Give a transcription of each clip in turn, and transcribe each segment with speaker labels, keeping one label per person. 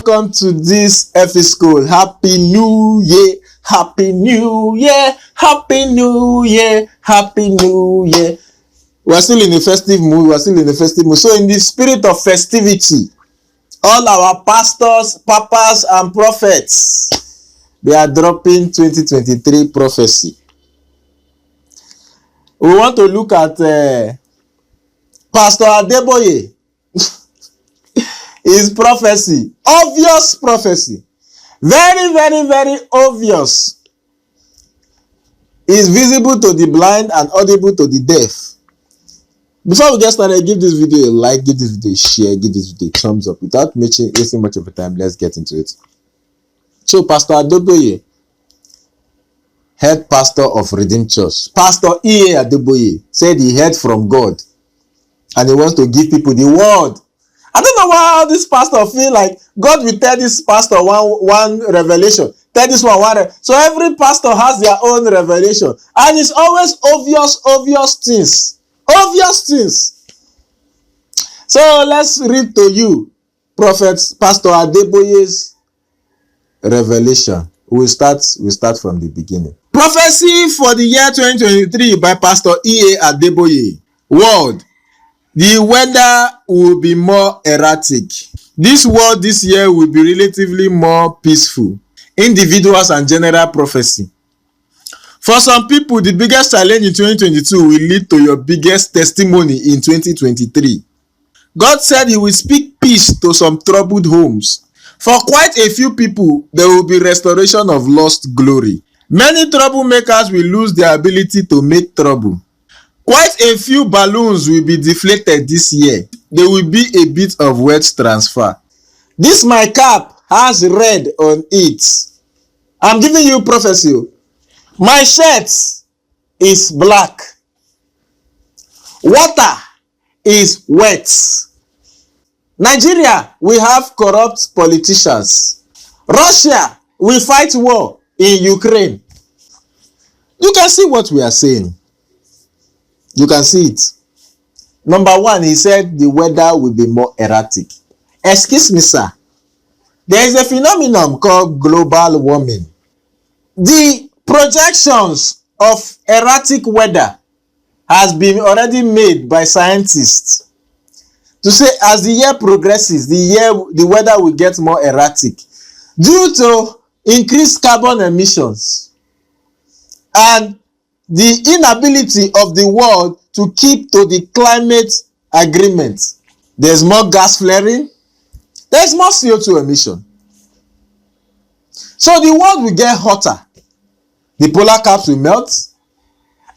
Speaker 1: welcome to this episode. Happy New Year, Happy New Year, Happy New Year, Happy New Year. We're still in the festive mood. So in the spirit of festivity, all our pastors, papas, and prophets, they are dropping 2023 prophecy. We want to look at Pastor Adeboye. His prophecy, obvious prophecy, very obvious, is visible to the blind and audible to the deaf. Before we get started, give this video a like, give this video a share, give this video a thumbs up. Without wasting much of your time, let's get into it. So Pastor Adeboye, head pastor of Redeemed Church, Pastor E.A Adeboye, said he heard from God and he wants to give people the word. I don't know why all this pastor feel like God will tell this pastor one revelation, tell this one. So every pastor has their own revelation, and it's always obvious things. So let's read to you Prophet Pastor Adeboye's revelation. We'll start from the beginning. Prophecy for the year 2023 by Pastor E.A Adeboye. Word: the weather will be more erratic. This world this year will be relatively more peaceful. Individuals and general prophecy. For some people, the biggest challenge in 2022 will lead to your biggest testimony in 2023. God said he will speak peace to some troubled homes. For quite a few people, there will be restoration of lost glory. Many troublemakers will lose their ability to make trouble. Quite a few balloons will be deflated this year. There will be a bit of wealth transfer. This my cap has red on it. I'm giving you prophecy. My shirt is black. Water is wet. Nigeria, we have corrupt politicians. Russia will fight war in Ukraine. You can see what we are saying. You can see it. Number one, he said the weather will be more erratic. Excuse me, sir. There is a phenomenon called global warming. The projections of erratic weather has been already made by scientists to say as the year progresses, the weather will get more erratic due to increased carbon emissions and the inability of the world to keep to the climate agreement. There's more gas flaring. There's more CO2 emission. So the world will get hotter. The polar caps will melt.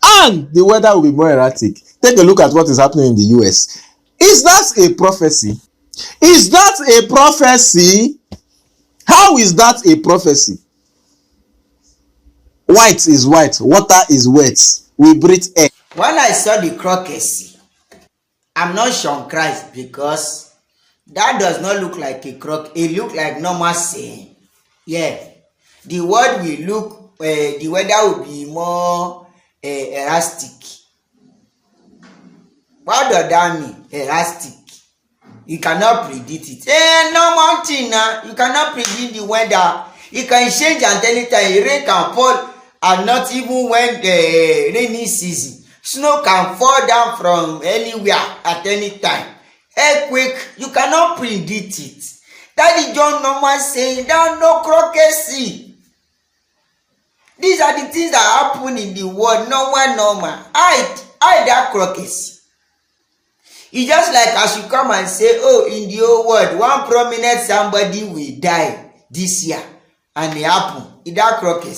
Speaker 1: And the weather will be more erratic. Take a look at what is happening in the US. Is that a prophecy? Is that a prophecy? How is that a prophecy? White is white, water is wet. We breathe air.
Speaker 2: When I saw the crocus, I'm not Sean Christ because that does not look like a croc. It looks like normal saying. Yeah, the word will look, the weather will be more erratic. What does that mean? Erratic. You cannot predict it. Normal thing now. You cannot predict the weather. It can change at any time. Rain can fall. And not even when the rainy season. Snow can fall down from anywhere at any time. Earthquake, you cannot predict it. That is John normal saying, there no crockery. These are the things that happen in the world. Normal. I that crockery. It's just like as you come and say, oh, in the whole world, one prominent somebody will die this year. And it happen. It's that crockery.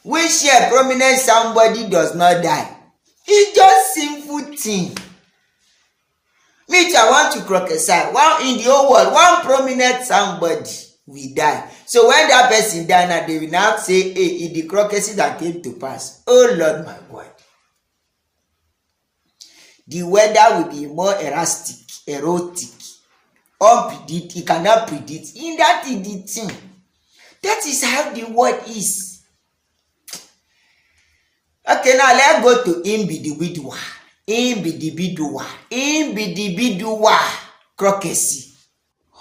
Speaker 2: Which year prominent somebody does not die. It's just simple thing. Which I want to prophesy. One in the whole world, one prominent somebody will die. So when that person die now, they will now say, hey, it's the prophecy that came to pass. Oh Lord my God. The weather will be more erratic, unpredictable. You cannot predict. In that is the thing. That is how the world is. Okay, now let's go to individual crockery.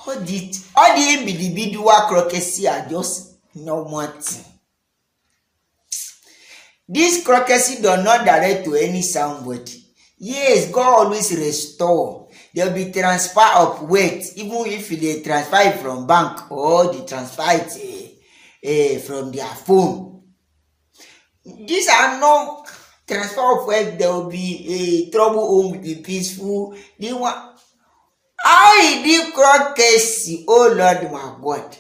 Speaker 2: all the individual prophecy are just normal thing. This prophecy does not direct to any somebody. Yes, God always restore. There will be transfer of wealth, even if they transfer it from bank or they transfer it from their phone. These are no transfer of wealth. There will be a trouble home will be peaceful. How is the prophecy? Oh Lord my God.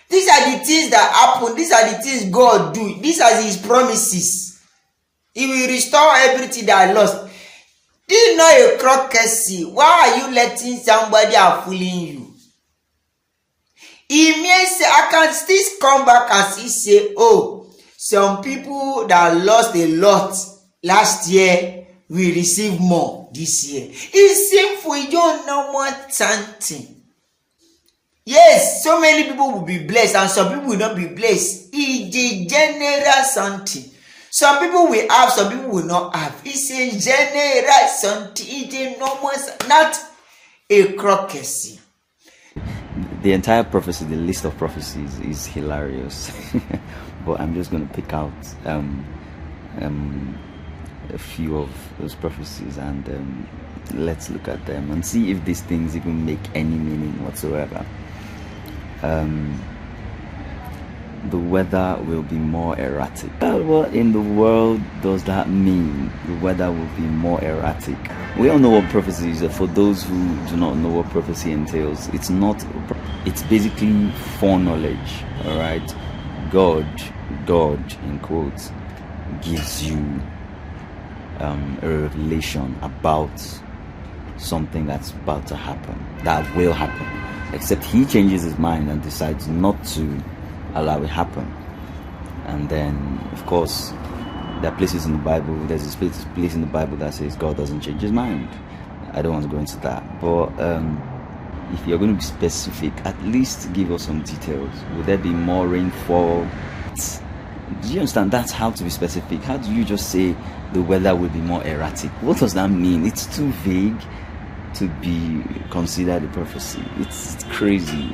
Speaker 2: These are the things that happen. These are the things God do. These are his promises. He will restore everything that lost. This is not a prophecy. Why are you letting somebody are fooling you? He may say, I can still come back and he say, oh, some people that lost a lot last year will receive more this year. It's simple. You don't know what something. Yes, so many people will be blessed and some people will not be blessed. It's a general something. Some people will have, some people will not have. It's a general something. It's a normal, not a prophecy.
Speaker 3: The entire prophecy, the list of prophecies is hilarious. But I'm just going to pick out a few of those prophecies and let's look at them and see if these things even make any meaning whatsoever. The weather will be more erratic. What in the world does that mean? The weather will be more erratic. We all know what prophecy is. For those who do not know what prophecy entails, it's basically foreknowledge. All right, God in quotes gives you a revelation about something that's about to happen, that will happen, except he changes his mind and decides not to allow it happen. And then of course there are places in the Bible, there's a place in the Bible that says God doesn't change his mind. I don't want to go into that, but if you're going to be specific, at least give us some details. Will there be more rainfall? Do you understand? That's how to be specific. How do you just say the weather will be more erratic? What does that mean? It's too vague to be considered a prophecy. It's crazy.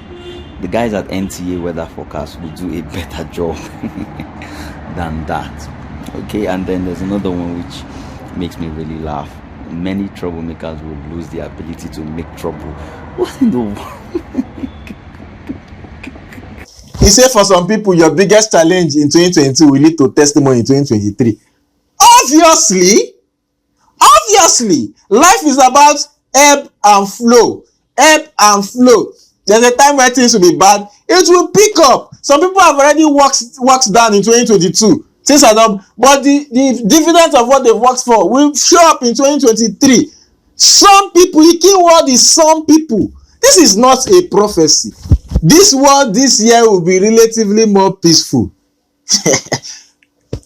Speaker 3: The guys at NTA weather forecast will do a better job than that. Okay, and then there's another one which makes me really laugh. Many troublemakers will lose the ability to make trouble. What in the world?
Speaker 1: He said for some people, your biggest challenge in 2022 will lead to testimony in 2023. Obviously, life is about ebb and flow. Ebb and flow. There's a time where things will be bad. It will pick up. Some people have already worked down in 2022. Things are not, but the dividends of what they've worked for will show up in 2023. Some people, the key word is some people. This is not a prophecy. This world this year will be relatively more peaceful.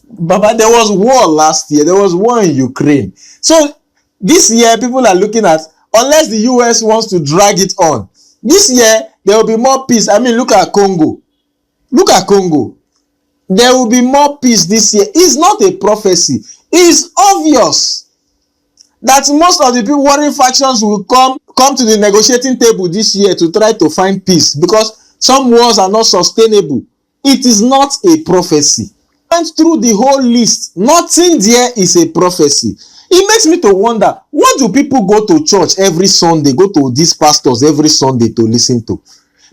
Speaker 1: Baba, there was war last year. There was war in Ukraine. So this year, people are looking at, unless the US wants to drag it on, this year, there will be more peace. I mean, look at Congo. Look at Congo. There will be more peace this year. It's not a prophecy. It's obvious that most of the people, warring factions, will come to the negotiating table this year to try to find peace because some wars are not sustainable. It is not a prophecy. Went through the whole list. Nothing there is a prophecy. It makes me to wonder, what do people go to church every Sunday, go to these pastors every Sunday to listen to?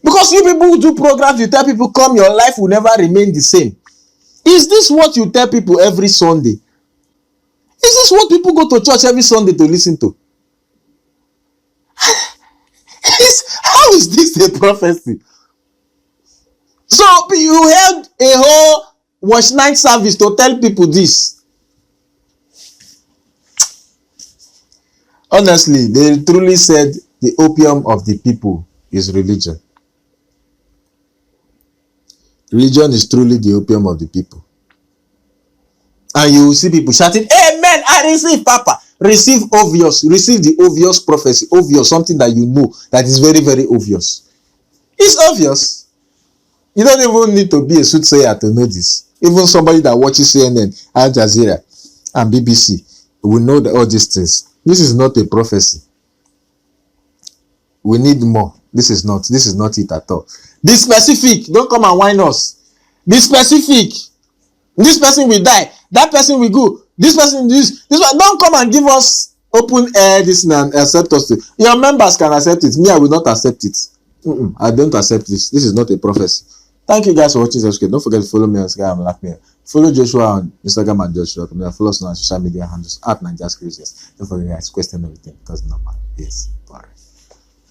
Speaker 1: Because you people who do programs, you tell people, come, your life will never remain the same. Is this what you tell people every Sunday? Is this what people go to church every Sunday to listen to? How is this a prophecy? So you held a whole watch night service to tell people this. Honestly, they truly said the opium of the people is religion. Religion is truly the opium of the people. And you will see people shouting, amen, I receive, Papa. Receive obvious. Receive the obvious prophecy. Obvious, something that you know that is very, very obvious. It's obvious. You don't even need to be a soothsayer to know this. Even somebody that watches CNN, Al Jazeera, and BBC will know all these things. This is not a prophecy. We need more. This is not it at all. Be specific. Don't come and whine us. Be specific. This person will die. That person will go. This person this one. Don't come and give us open air this and accept us. Your members can accept it. Me, I will not accept it. I don't accept this. This is not a prophecy. Thank you guys for watching this. Don't forget to follow me on Instagram and like me. Follow Joshua on Instagram and Joshua. Follow us on social media handles at Nigeria's Christians. Don't forget guys, question everything because number is boring.